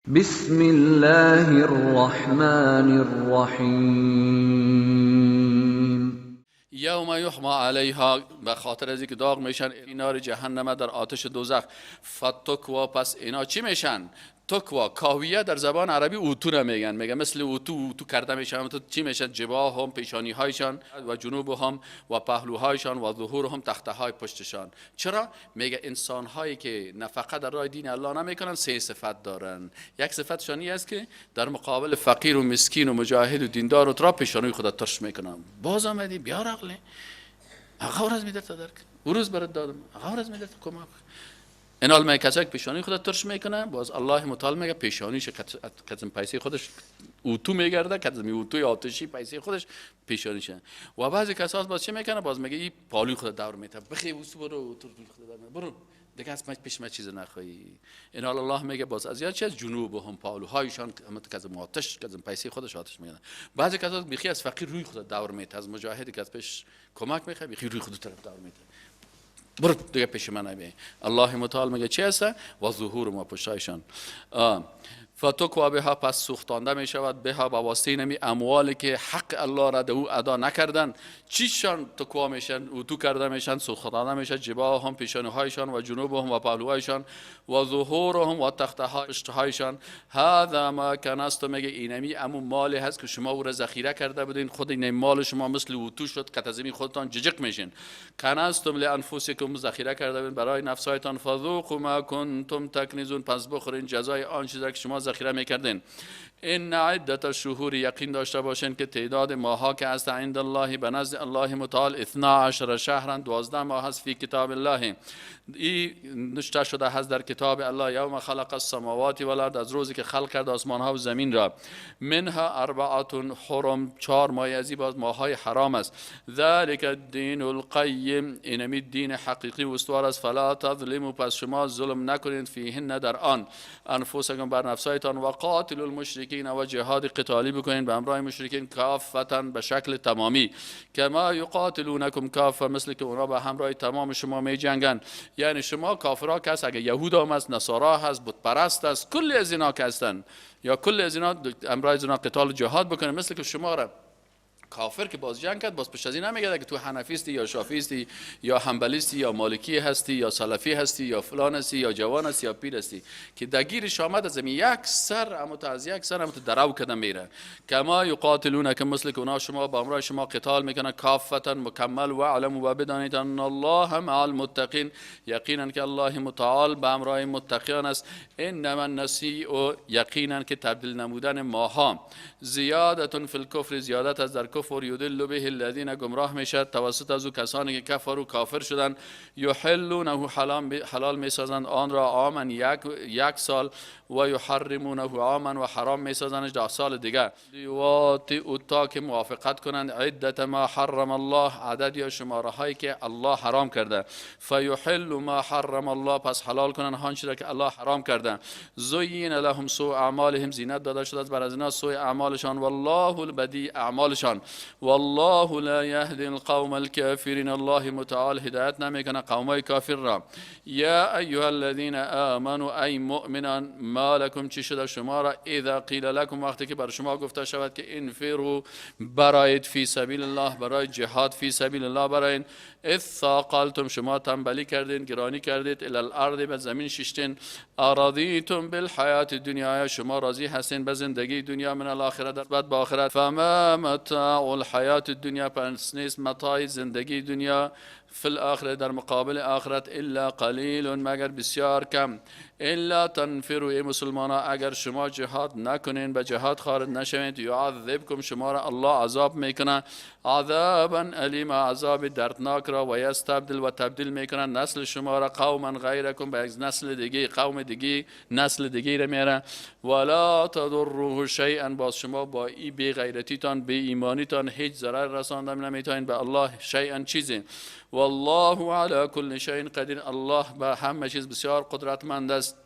بسم الله الرحمن الرحیم. یوم یحما علیها، به خاطر از اینکه داغ میشن این نار جهنم در آتش دوزخ. فتکوا، پس اینا چی میشن؟ تکوا، کاویه در زبان عربی اوتو را میگن، میگن مثل اوتو کرده میشن. تو چی میشن؟ جباه هم، پیشانی هایشان، و جنوب هم، و پهلوهایشان، و ظهور هم، تخته های پشتشان. چرا؟ میگه انسان هایی که نفقه در راه دین الله نمیکنن سه صفت دارن. یک صفتشانی است که در مقابل فقیر و مسکین و مجاهد و دیندار و ترا پیشانی خدا ترش میکنن. باز آمدی بیار عقله، آقا از میدرت درک روز برات دادم، آقا از میدرت کمک. این حال کسایی که پیشانی خدا ترش میکنه، باز الله متعال میگه پیشانیش کزم پیسه خودش اوتو میگرده، کزم اوتوی آتشی پیسه خودش پیشانیشه. و بعضی کسا باز چه میکنه؟ باز میگه این پالوی خدا دور میته، بخی وسو برو تو خدا برو دیگه از پیش ما چیز نخواهی. این حال الله میگه باز از یا چه از جنوب هم پالوهایشان کزم آتش، کزم پیسه خودش آتش میگه. بعضی کسا بیخی از فقیر روی خدا دور میته، از مجاهدی که از پیش کمک میخواد بیخی روی خدا طرف دور میته، برو دیگه پیش من نبی. الله متعال میگه چی هست؟ و ظهور ما پشتایشان. فتکوا بها، پس سوختانده می شود بها با واسطه نمی اموالی که حق الله را او ادا نکردن. چیشان تکوا میشن؟ او تو کرده میشن، سوختانده میشن. جباه هم، پیشانی هایشان، و جنوب هم، و پهلوهایشان، و ظهور هم، و تخته هایشان. هذا ما کنست، میگه اینمی امو مالی هست که شما او را ذخیره کرده بودین. خود این مال شما مثل اوتو شد که تزمی خودتان ججق میشین. کنستم لانفسکم، ذخیره کرده بودین برای نفسایتان. فذوقوا ما کنتم تکنزون، پس بخورین جزای آن چیزی که شما ذخیره میکردین. این عدت الشهور، یقین داشته باشین که تعداد ماها که است عند الله، به نزد الله متعال، 12 شهرا، 12 ماه هست. فی کتاب الله، این نوشته شده هست در کتاب الله. یوم خلق السماوات والارض، از روزی که خلق کرد آسمان ها و زمین را. منها 4 حرم، 4 ماه ازی باز ماهای حرام است. ذلک الدین القیم، اینمی دین حقیقی و استوار است. فلا تظلموا، پس شما ظلم نکنید، فیهن، در آن، انفسکم، بر نفسایتان. و قاتلوا المشرکین، و جهاد قتالی بکنید به همراه مشرکین. کافتا، به شکل تمامی. کما یقاتلونکم کافه، مثل که اونا به همراه تمام شما می جنگن. یعنی شما کافرها که هست، اگه یهود هم هست، نصارا هست، بت پرست هست، کل از اینا که هستن، یا کل از اینا همراه از اینا قتال جهاد بکنه. مثل که شما را کافر که باز جنگ کرد، باز پس از این نمیگه که تو حنفیستی یا شافیستی یا حنبلیستی یا مالکی هستی یا سلفی هستی یا فلان هستی یا جوان هستی یا پیر هستی، که دگیرش آمد از یک سر اما از یک سر اما درو کدم میره. کما یقاتلون، که مثل که اونا شما با امرای شما قتال میکنن. کافتا، مکمل. و علم، و بدانید ان الله مع المتقین، یقینا که الله متعال با امرای متقیان است. انما النسیء، یقینا که تبدیل نمودن ماها، زیادت فی الکفر، زیادت از در کفر. یدل به الذین، گمراه میشد توسط از او کسانی که کفر و کافر شدن. یحلونه، حلال میسازند آن را عاما، یک سال. و یحرمونه عاما، و حرام میسازند 10 سال دیگه. لیواطئوا، تا که موافقت کنند عدت ما حرم الله، عدد یا شماره هایی که الله حرام کرده. فیحل ما حرم الله، پس حلال کنند آن چیزی که الله حرام کرده. زین لهم سوء اعمالهم، زینت داده شده بر از اینا سوء اعمالشان. والله البدیع اعمالشان. والله لا یهدی القوم الکافرین، الله متعال هدایت نمیکنه قومای کافر را. یا ایها الذین آمنوا، ای مؤمنان، ما لکم، چی شده شما را؟ اذا قیل لکم، وقتی که بر شما گفته شود که انفروا، براید، فی سبیل الله، برای جهاد فی سبیل الله براین. اذ ثاقلتم، شما تنبلی کردین، گرانی کردید، الی الارض، به زمین ششتین. ارضیتم بالحیات الدنیا، شما راضی هستین به زندگی دنیا، من الاخره، در بعد با آخرت. فما متاع الحیات الدنیا، پس نیست متاع زندگی دنیا، فی الاخره، در مقابل آخرت، الا قلیل، مگر بسیار کم. الا تنفروا، ای مسلمانا، اگر شما جهاد نکنین، به جهاد خارج نشوین، یعذبکم، شما را الله عذاب میکنه، عذابا الیما، عذاب دردناک را. و یستبدل، و تبدیل میکنه نسل شما را قوما غیرکم، به یک نسل دیگه، قوم دیگه، نسل دیگه را میاره. ولا تضروه شیئا، باز شما با ای بی غیرتیتان، بی ایمانیتان هیچ ضرر رسانده نمیتونین به الله شیئا چیزی. والله على كل شيء قدیر، الله به همه چیز بسیار قدرتمند است.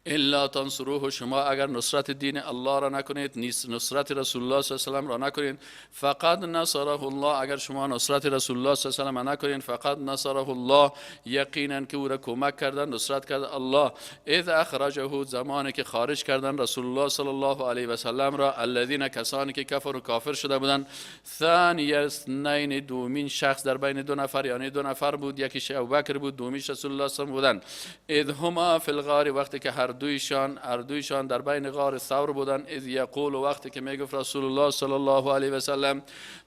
الا تنصروه، شما اگر نصرت دین الله را نکنید، نصرت رسول الله صلی الله علیه و آله را نکنید، فقط نصره الله، اگر شما نصرت رسول الله صلی الله علیه و آله نکنید، فقط نصره الله، یقینا که او را کمک کردن، نصرت کرد الله. اذ اخرجه، زمانی که خارج کردن رسول الله صلی الله علیه و سلم را، الذین، کسانی که کفر و کافر شده بودند، ثانی اثنین، دومین شخص در بین دو نفر، یعنی دو نفر بود، یکیش ابوبکر بود، دومیش رسول الله صلی الله علیه و آله بودند. اذ هما فی الغار، وقتی که هر دویشان در بین غار ثور بودند. اذ یقول، وقتی که میگفت رسول الله صلی الله علیه و سلم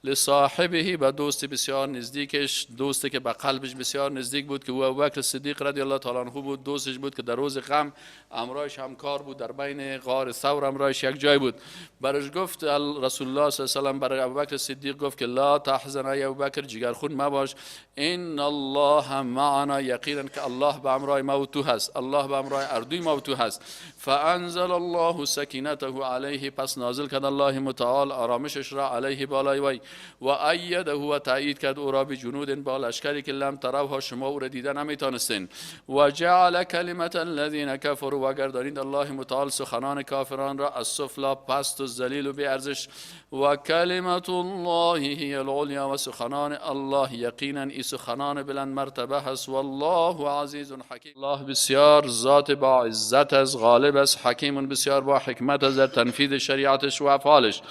لصاحبه، به دوست بسیار نزدیکش، دوستی که به قلبش بسیار نزدیک بود، که او ابوبکر صدیق رضی الله تعالی عنه بود، دوستش بود که در روز غم امرایش همکار بود، در بین غار ثور امرایش یک جای بود. برش گفت رسول الله صلی الله علیه و سلم برای ابوبکر صدیق گفت که لا تحزن یا ابوبکر، جگرخون مباش، ان الله معنا، یقینا که الله به امرای ما و تو هست، الله به امرای اردوی ما و تو هست. فانزل الله سکینته علیه، پس نازل کرد الله متعال آرامشش را علیه بالای وی، و ایده، و تایید کرد او را بجنود، با لشکری که لم تروها، شما او را دیده نمیتونستین. و جعل کلمت الذین کفروا، و گردانید الله متعال سخنان کافران را السفلی، پست و ذلیل و بی ارزش، و کلمت الله هی العلیا، و سخنان الله یقینا ای سخنان بلند مرتبه هست. والله عزیز حکیم، الله بسیار ذات با عزت از، غالب است، حکیم بسیار با حکمت از در تنفیذ شریعتش و افعالش.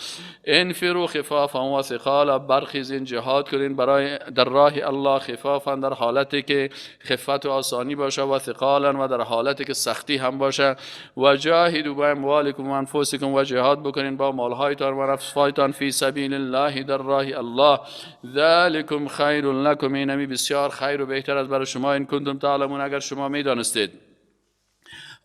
انفروا خفافا و ثقالا، برخیزین جهاد کنین برای در راه الله، خفافا در حالتی که خفت و آسانی باشه، و ثقالا و در حالتی که سختی هم باشه. و جاهدوا باموالکم و انفسکم، و جهاد بکنین با مالهایتان و نفسهایتان فی سبیل الله، در راه الله. ذلکم خیر لکم، اینمی بسیار خیر و بهتر از برای شما، این کنتم تعلمون، اگر شما میدانستید.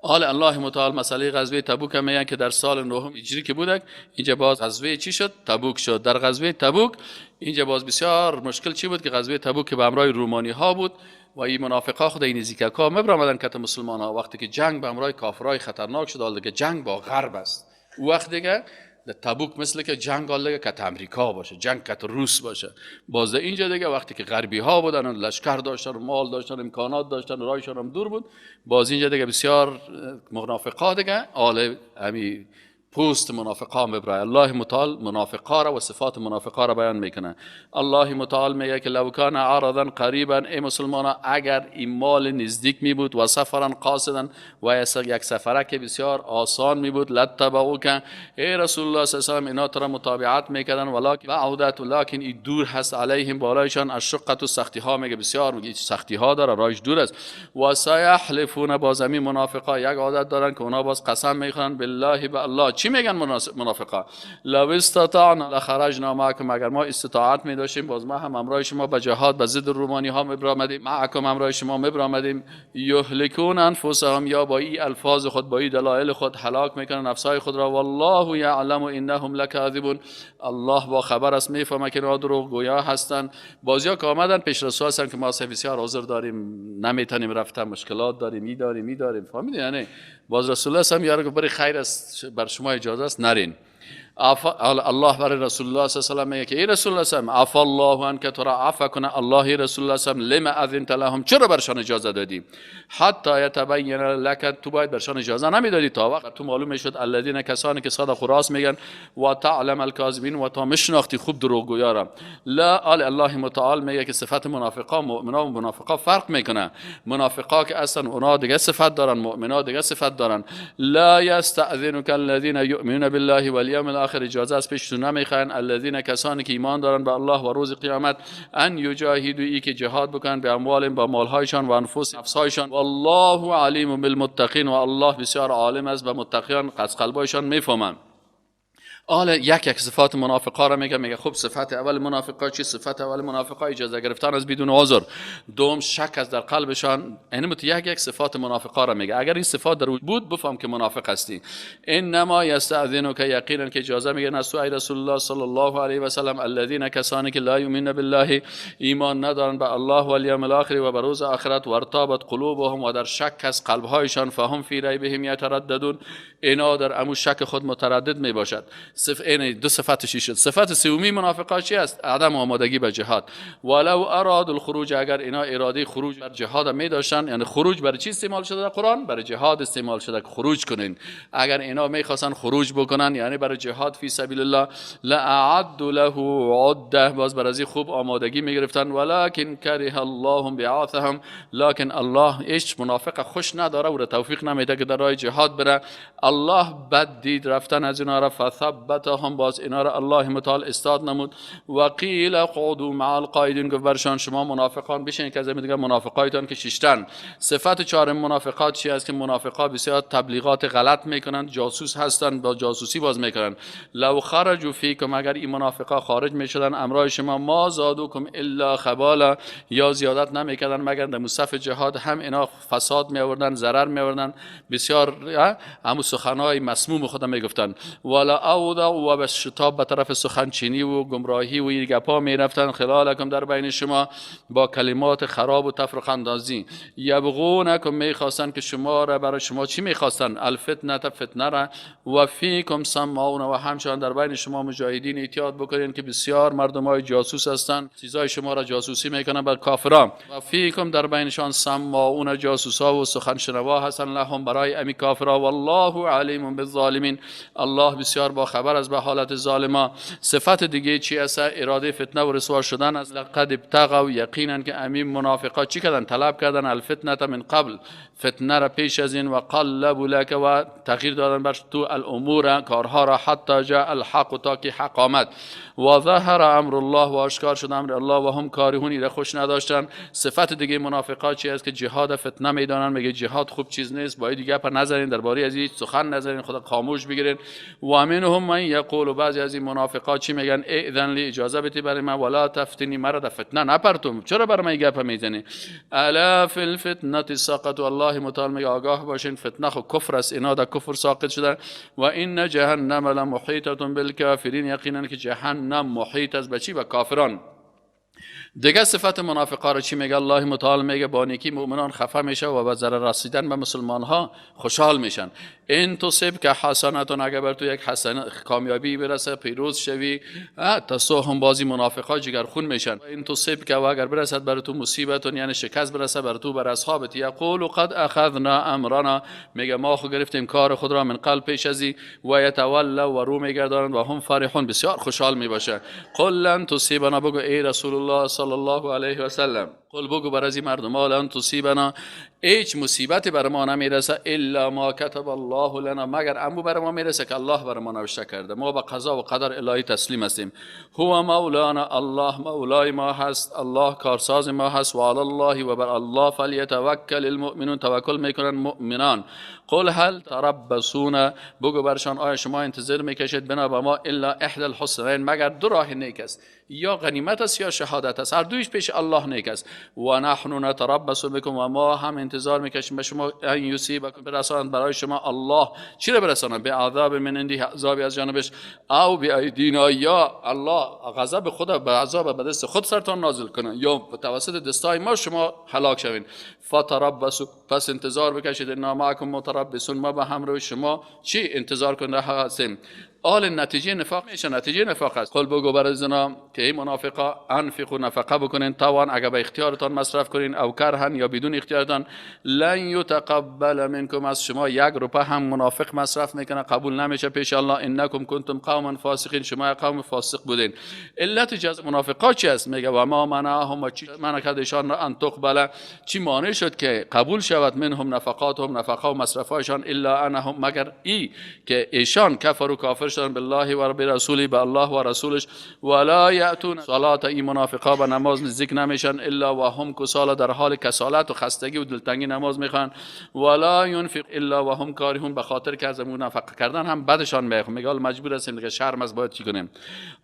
حال الله متعال مسئله غزوه تبوک هم میگن که در سال 9 هجری که بودک، اینجا باز غزوه چی شد؟ تبوک شد. در غزوه تبوک اینجا باز بسیار مشکل چی بود که غزوه تبوک که به همراه رومانی ها بود، و این منافقا خود این زیکاکا مبرامدن که مسلمان ها، وقتی که جنگ به همراه کافرای خطرناک شد، حال که جنگ با غرب است، وقت دیگه در تبوک مثل که جنگ حال که امریکا باشه، جنگ که روس باشه. باز اینجا دیگه وقتی که غربی ها بودن، لشکر داشتن، مال داشتن، امکانات داشتن، رایشان هم دور بود، باز اینجا دیگه بسیار منافقا دیگه حال امی پوست منافقا مبرای. الله متعال منافقا را و صفات منافقا را بیان میکنه. الله متعال میگه که لو کان عرضا قریبا، ای مسلمانا اگر این مال نزدیک می بود، و سفرا قاصدا و یک سفره که بسیار آسان می بود، لتبعوک، ای رسول الله صلی الله علیه و آله اینا تو را متابعت میکردن، ولکن بعودت، لکن این دور هست علیهم بالایشان، الشقه و سختی ها، میگه بسیار میگه سختی ها داره، رایش دور است. و سیحلفون، باز همین منافقا یک عادت دارن که اونا باز قسم میخورن بالله، به الله. چی میگن منافقا؟ لو استطعنا لخرجنا معكم، اگر ما استطاعت می داشتیم باز ما هم همراه شما به جهاد به ضد رومانی ها میبرامدیم، معکم همراه شما میبرامدیم. یهلکون انفسهم، یا با این الفاظ خود، با این دلایل خود هلاک میکنن نفسای خود را. والله یعلم انهم لکاذبون، الله با خبر است، میفهمه که اینا دروغ گویا هستن. بازیا که آمدن پیش رسول هستن که ما بسیار عذر داریم، نمیتونیم رفتن، مشکلات داریم، میداریم فهمیدین؟ یعنی باز رسول الله هم یارو برای خیر است، بر شما اجازه است نرین. الله برای رسول الله صلی الله علیه و آله میگه که ای رسول الله صلی الله علیه و آله، عفا الله عنک، تو را عفو کنه الله. رسول الله صلی الله علیه و آله، لما اذنت لهم، چرا برشان اجازه دادی؟ حتی یتبین لک، تو باید برشان اجازه نمیدادی تا وقت تو معلوم میشد الذین، کسانی که صدق و راست میگن، و تعلم الکاذبین، و تا مشناختی خوب دروغگویا را. لا الله متعال میگه که صفت منافقا مؤمنا و منافقا فرق میکنه. منافقا که اصلا اونا دیگه صفت دارن، مؤمنا دیگه صفت دارن. لا یستأذنک الذین یؤمنون بالله والیوم الاخر، اجازه از پیش تو نمیخواین الذین، کسانی که ایمان دارن به الله و روز قیامت، ان یجاهدوا، ای که جهاد بکنن، به اموالهم، با مالهایشان، و نفسایشان. والله علیم بالمتقین، و الله بسیار عالم است به متقیان، از قلبایشان میفهمن. حالا یک صفات منافقا را میگه خب صفت اول منافقا چی؟ صفت اول منافقا اجازه گرفتن از بدون عذر، دوم شک از در قلبشان. یعنی یک صفات منافقا را میگه، اگر این صفات در بود بفهم که منافق هستی. انما یستأذنک، یقینا که اجازه میگن از تو ای رسول الله صلی الله علیه و سلم، الذین، کسانی که لا یؤمنون بالله، ایمان ندارن به الله و الیوم الاخر و به روز آخرت، و ارتابت قلوبهم، و در شک از قلبهایشان، فهم فی ریبهم یترددون، اینا در امو شک خود متردد میباشد. این دو صفتشی شد. صفت سومی منافقا چی است؟ عدم آمادگی به جهاد. ولو اراد الخروج، اگر اینا اراده خروج بر جهاد می داشتن، یعنی خروج برای چی استعمال شده در قرآن؟ برای جهاد استعمال شده، خروج کنین. اگر اینا میخواستن خروج بکنن یعنی برای جهاد فی سبیل الله، لاعد له عده، باز برای خوب آمادگی میگرفتن. ولکن کره الله بعاثهم، لکن الله هیچ منافق خوش نداره و توفیق نمیده که در راه جهاد بره. الله بد دید رفتن از اینا را، فثبتهم، باز اینا را الله متعال استاد نمود. و قیل قعدوا مع القاعدین، گفت برشان شما منافقان بشین که از میگه منافقایتان که ششتن. صفت چهارم منافقات چی است؟ که منافقا بسیار تبلیغات غلط میکنن، جاسوس هستن، با جاسوسی باز میکنن. لو خرجوا فیکم، اگر این منافقا خارج میشدن امرای شما، ما زادوکم الا خبالا، یا زیادت نمیکردن مگر در صف جهاد هم اینا فساد میآوردن، ضرر میآوردن، بسیار همون سخنهای مسموم خود میگفتن. ولا اودع، و به شتاب به طرف سخنچینی و گمراهی و گپا میرفتن، خلالکم در بین شما، با کلمات خراب و تفرقه اندازی. یبغونکم، میخواستن که شما را، برای شما چی میخواستن؟ الفتنه، فتنه را. و فیکم سمعون، و همچنان در بین شما مجاهدین احتیاط بکنین که بسیار مردمای جاسوس هستن، چیزای شما را جاسوسی میکنن بر کافران. و فیکم، در بینشان سمعون، جاسوسا و سخن شنوا هستن، لهم، برای امی کافرها. والله علیم بالظالمین، الله بسیار با خبر از به حالت ظالما. صفت دیگه چی است؟ اراده فتنه و رسوا شدن است. لقد ابتغوا، یقینا که امی منافقا چی کردن؟ طلب کردن الفتنه من قبل، فتنه را پیش از این. و قلبوا لك، و تغییر دادن بر تو الامور، کارها را، حتی جاء الحق، تا که حق آمد. و ظهر امر الله، و آشکار شد امر الله، و هم کارهون، ایره خوش نداشتن. صفت دیگه منافقا چی است؟ که جهاد فتنه میدانن، میگه جهاد خوب چیز نیست، باید دیگه پر نذارین، درباره از این سخن نذارین، خدا خاموش بگیرین. و منهم من یقول، بعضی از این منافقا چی میگن؟ اذن لی، اجازه بدی برای من، ولا تفتنی، مرا در فتنه نپرتم، چرا برای من گپ میزنی؟ الا فی الفتنه سقطوا، الله متعال میگه آگاه باشین، فتنه خو کفر است، اینا در کفر ساقط شدن. و ان جهنم لمحیطه بالکافرین، یقینا که جهنم محیط است به چی؟ به کافران. دیگه صفت منافقا رو چی میگه؟ الله متعال میگه با نیکی مؤمنان خفه میشه و با ضرر رسیدن به مسلمان ها خوشحال میشن. این تصب که حسنتون، اگر بر تو یک حسن کامیابی برسه، پیروز شوی، تصوهم، بازی منافقا جگرخون میشن. این تصب که اگر برسد بر تو مصیبتون، یعنی شکست برسه بر تو، بر اصحابت، یقول قد اخذنا امرنا، میگه ما خو گرفتیم کار خود را، من قلب پیش ازی. و یتولى، و رو میگردانند، و هم فرحون، بسیار خوشحال میباشه. قل لن تصیبنا، بگو ای رسول الله صلی الله علیه و سلم، قل بگو بر از این مردم، لن تصیبنا، هیچ مصیبتی بر ما نمیرسه، الا ما کتب الله لنا، مگر امو بر ما میرسه که الله بر ما نوشته کرده. ما به قضا و قدر الهی تسلیم هستیم. هو مولانا، الله مولای ما هست، الله کارساز ما هست. و علی الله، و بر الله فلیتوکل المؤمنون، توکل میکنن مؤمنان. قل هل تربصون، بگو برشان آیا شما انتظار میکشید بنا به ما، الا احدى الحسنین، مگر دو راه نیک است، یا غنیمت است یا شهادت است، هر دویش پیش الله نیک است. و نحن نتربص بكم، و ما هم انتظار میکشیم به شما، ان یصیبکم، برساند برای شما الله چی را برساند؟ به عذاب من عندی، عذابی از جانبش، او بایدینا، یا الله غضب خدا به عذاب به دست خود سرتان نازل کنه، یا توسط دستای ما شما هلاک شوین. فتربصوا، پس انتظار بکشید، انا معکم متربصون، ما به همراه شما چی انتظار کننده هستیم. آل نتیجه نفاق میشه، نتیجه نفاق است. قل بگو برای زنا که این منافقا، انفقوا، نفقه بکنین، توان اگر به اختیارتان مصرف کنین، او کرهن، یا بدون اختیارتان، لن یتقبل منکم، از شما یک روپه هم منافق مصرف میکنه قبول نمیشه پیش الله. انکم کنتم قوما فاسقین، شما قوم فاسق بودین. علت جز منافقا چی است؟ میگه و ما منعهم، چی منع کرد ایشان را ان تقبل، چی مانع شد که قبول شود منهم نفقاتهم، نفقه و مصرفایشان، الا انهم، مگر ای که ایشان کفر کافر شدن بالله و برسوله، به الله و رسولش. ولا یاتون صلات، این منافقا به نماز نزدیک نمیشن، الا و هم کسالا، در حال کسالت و خستگی و دلتنگی نماز میخوان. ولا ينفق الا و هم کارهون، به خاطر که از منافقه کردن هم بدشان میاد، میگه مجبور هستیم دیگه، شرم از باید چی کنیم.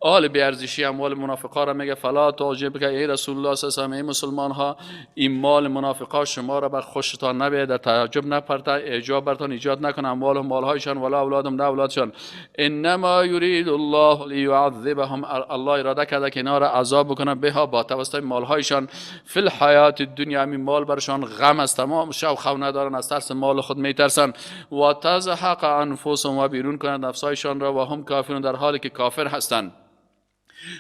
آل بی ارزشی اموال منافقا را میگه فلا تعجب که ای رسول الله صلی الله علیه و مسلمان ها، این مال منافقا شما را بر خوشتان نبیاد، تعجب نپرته، اعجاب برتان ایجاد نکنه، اموال و مالهایشان، ولا اولادم، نه اولادشان. ان انما یرید الله لیعذبهم، الله اراده کرده که اینا را عذاب بکنه بها با توسط مالهایشان فی الحیات دنیا، همین مال برشان غم است، تمام شو خو ندارن، از ترس مال خود میترسن. و تزهق انفسهم، و بیرون کنند نفسایشان را، و هم کافرون، در حالی که کافر هستند.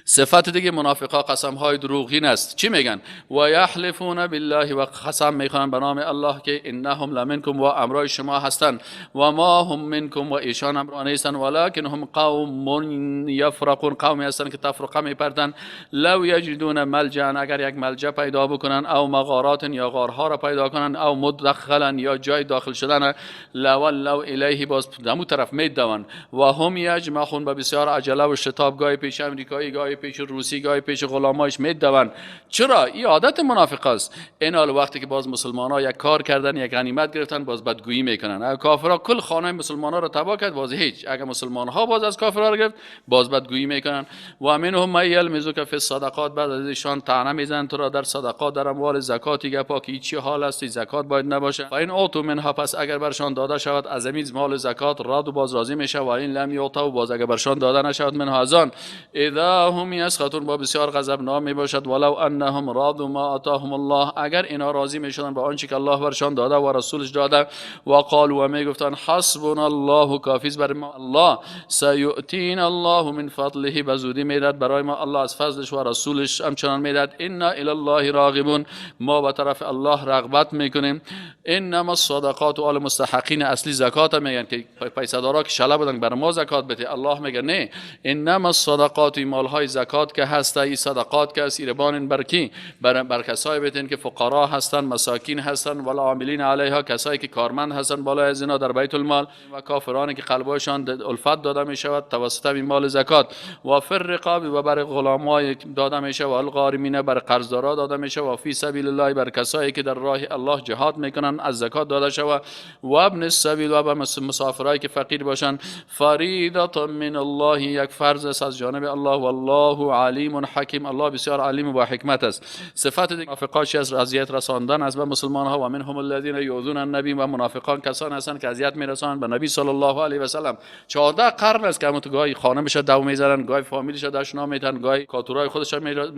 صفت دیگه منافقا قسم های دروغین است. چی میگن؟ و یحلفون بالله، و قسم میخوان به نام الله که انهم لمنکم، و امرای شما هستند، و ما هم منکم، و ایشان امرا نیستند، ولکن هم قوم یفرقون، قومی هستند که تفرقه میپردن. لو یجدون ملجا، اگر یک ملجا پیدا بکنن، او مغارات، یا غارها را پیدا کنن، او مدخلا، یا جای داخل شدن، لولوا الیه، باز دمو طرف میدون. و هم یجمعون، به بسیار عجله و شتاب، گاهی پیش امریکایی، گاهی پیش روسی، گاهی پیش غلامایش میدون. چرا؟ این عادت منافق است. این حال وقتی که باز مسلمان ها یک کار کردن، یک غنیمت گرفتن، باز بدگویی میکنن. اگر کافرها کل خانه مسلمان ها را تباه کرد، باز هیچ. اگر مسلمان ها باز از کافرها را گرفت، باز بدگویی میکنن. و منهم من یلمزک فی الصدقات، بعد از ایشان طعنه میزنن تو را در صدقات، در اموال زکاتی، گپا که چی حال است زکات باید نباشه. فاین اوتو منها، پس اگر برشان داده شود از این مال زکات، راد و باز راضی میشه. و این لم یعطوا، باز اگر برشان داده نشود منها از آن، اذا هم یسخطون، با بسیار غضبناک می باشد. ولو انهم رادوا ما آتاهم الله، اگر اینا راضی می شدن به آنچه که الله برشان داده و رسولش داده. و قالوا، و می گفتن حسبنا الله، کافی است بر ما الله، سیؤتینا الله من فضله، بزودی میداد برای ما الله از فضلش و رسولش همچنان میداد. انا الی الله راغبون، ما به طرف الله رغبت میکنیم. انما الصدقات، و مستحقین اصلی زکات میگن که پیسه دارا که شله بودن بر ما زکات بده، الله میگه نه، انما الصدقات، مال های زکات که هست، این صدقات که است، ایربان برکی بر کسای بتین که فقرا هستن، مساکین هستن، ولا عاملین علیها، کسایی که کارمند هستن بالای از اینا در بیت المال، و کافرانی که قلبشان الفت داده می شود توسط این مال زکات. و فر رقاب، و بر غلامای داده می شود، و الغارمین، بر قرضدارا داده می شود، و فی سبیل الله، بر کسایی که در راه الله جهاد میکنن از زکات داده شود. و ابن السبیل، و بر مسافرایی که فقیر باشن. فریضه من الله، یک فرض از جانب الله. والله علیم حکیم، الله بسیار علیم و با حکمت است. صفت منافقانش از اذیت رساندن از به مسلمان ها. و منهم الذين یؤذون النبی، و منافقان کسان هستند که اذیت میرسانند به نبی صلی الله علیه و سلم. 14 قرن است که همون گاهی خانمش دو میذارن، گاهی فامیلش داشنا میتن، گاهی کاتورای خودش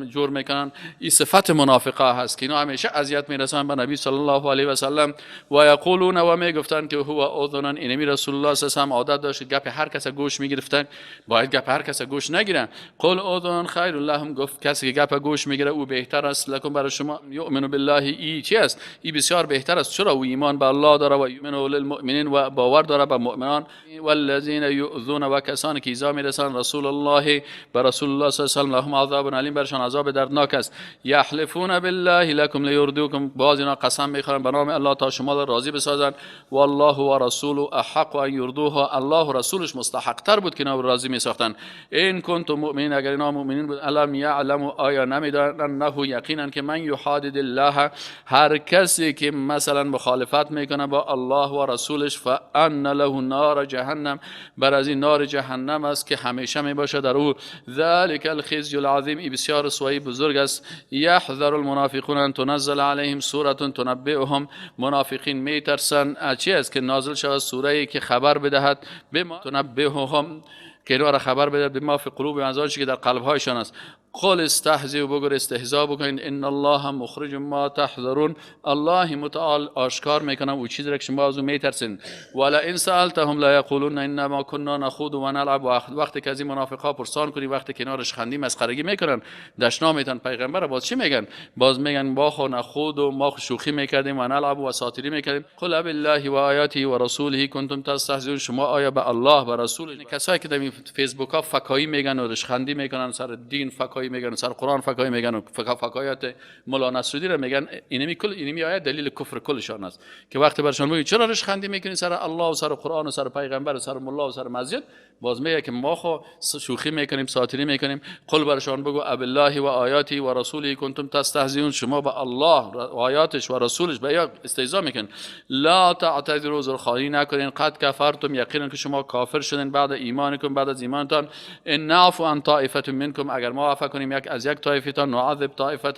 جور میکنن. این صفت منافقه هست که اینا همیشه اذیت میرسانند به نبی صلی الله علیه و سلم. و یقولون، و میگفتند که هو اذن، این رسول الله صلی الله علیه و عادت داشت گپ هر کس گوش میگرفتن، باید گپ هر کس گوش نگیرن. قل اذن خیر لهم، گفت کسی که گپ گوش میگیره او بهتر است لکم برای شما. یؤمن بالله، ای چی است؟ ای بسیار بهتر است. چرا؟ او ایمان به الله داره، و یؤمن للمؤمنین، و باور داره به مؤمنان. والذین یؤذون، و کسانی که ایذا میرسان رسول الله، به رسول الله صلی الله علیه و لهم عذاب علیم، برشان عذاب دردناک است. یحلفون بالله لکم لیردوکم، باز اینا قسم میخورن به نام الله تا شما را راضی بسازن. والله و رسوله احق ان یرضوه، الله و رسولش مستحق تر بود که اینا راضی میساختن. ان کنتم مؤمنین، اگر اینا مؤمنین بود. الم یعلم، آیا نمیدانند، انه یقینا که من یحادد الله، هر کسی که مثلا مخالفت میکنه با الله و رسولش، فان له نار جهنم، بر از این نار جهنم است که همیشه میباشه در او. ذلک الخزي العظیم، این بسیار رسوایی بزرگ است. یحذر المنافقون ان تنزل علیهم سوره تنبئهم، منافقین میترسن چی است که نازل شود سوره ای که خبر بدهد، بما تنبئهم، که اینا را خبر بده به ما فی قلوب، از آنچه که در قلب‌هایشان است. قل استهزئوا، بگو استهزا بکنید. ان الله مخرج ما تحذرون، الله متعال آشکار میکنه او چیزی را که شما از او میترسین. ولا ان سالتهم لا یقولون انما كنا نخوض و نلعب، وقتی که از این منافقا پرسان کنی، وقتی کنارش خندی مسخرگی میکنن، دشنا میتن پیغمبر، باز چی میگن؟ باز میگن ما خو نخوض و ما شوخی میکردیم، و نلعب و اساطیری میکردیم. قل بالله و آیاته و رسوله کنتم تستهزئون، شما آیا به الله و رسول، کسایی که در فیسبوک ها فکایی میگن و رشخندی میکنن، سر دین فکایی میگن، سر قرآن فکایی میگن، و فکایات مولا نصرالدین رو میگن، اینمی آیه دلیل کفر کلشان است که وقتی برشان میگن چرا رشخندی میکنین سر الله و سر قرآن و سر پیغمبر و سر مولا و سر مسجد، باز میگه که ما خو شوخی میکنیم، ساتیری میکنیم. قل برشان بگو بالله و آیاته و رسوله کنتم تستهزئون، شما با الله و آیاتش و رسولش به یا استهزا میکنین. لا تعتذروا، عذرخواهی نکنین. قد کفرتم، یقینا که شما کافر شدین بعد ایمانکم، بعد از ایمانتان. ان نعفو عن طائفه منکم، اگر ما عفو کنیم از یک طایفه تا نعذب طایفه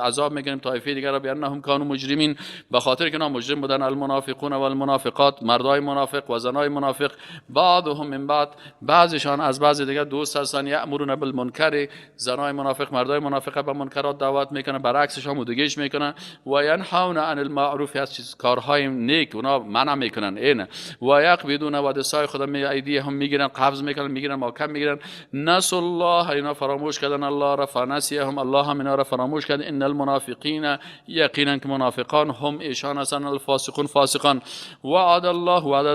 عذاب میکنیم طایفه دیگر را بانهم کانوا مجرمین به خاطر که اینا مجرم بودن المنافقون و المنافقات مردای منافق و زنای منافق بعضهم من بعد بعضشان از بعض دیگر دوست هستن یأمرون بالمنکر زنای منافق مردای منافق به منکرات دعوت میکنن برعکسش هم دیگهش میکنن و ینهون عن المعروف از چیز کارهای نیک اونا منع میکنن این و یقبضون و دستای خدا می ایدیهم میگیرن قبض میکنن میگیرن محکم میگیرن نس الله اینا فراموش کردن الله را فنسیهم الله هم اینا را فراموش کرد ان المنافقین یقینا که منافقان هم ایشان هستند الفاسقون فاسقان وعد الله وعد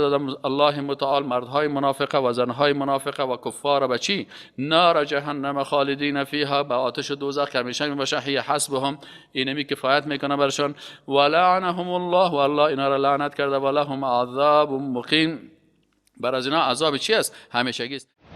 الله متعال مردهای منافقه و زنهای منافقه و کفار به چی نار جهنم خالدین فیها به آتش دوزخ که همیشه میباشه هی حسبهم اینمی کفایت میکنه برشان ولعنهم الله و الله اینا را لعنت کرده و لهم عذاب مقیم بر از اینا عذاب چی است همیشگی است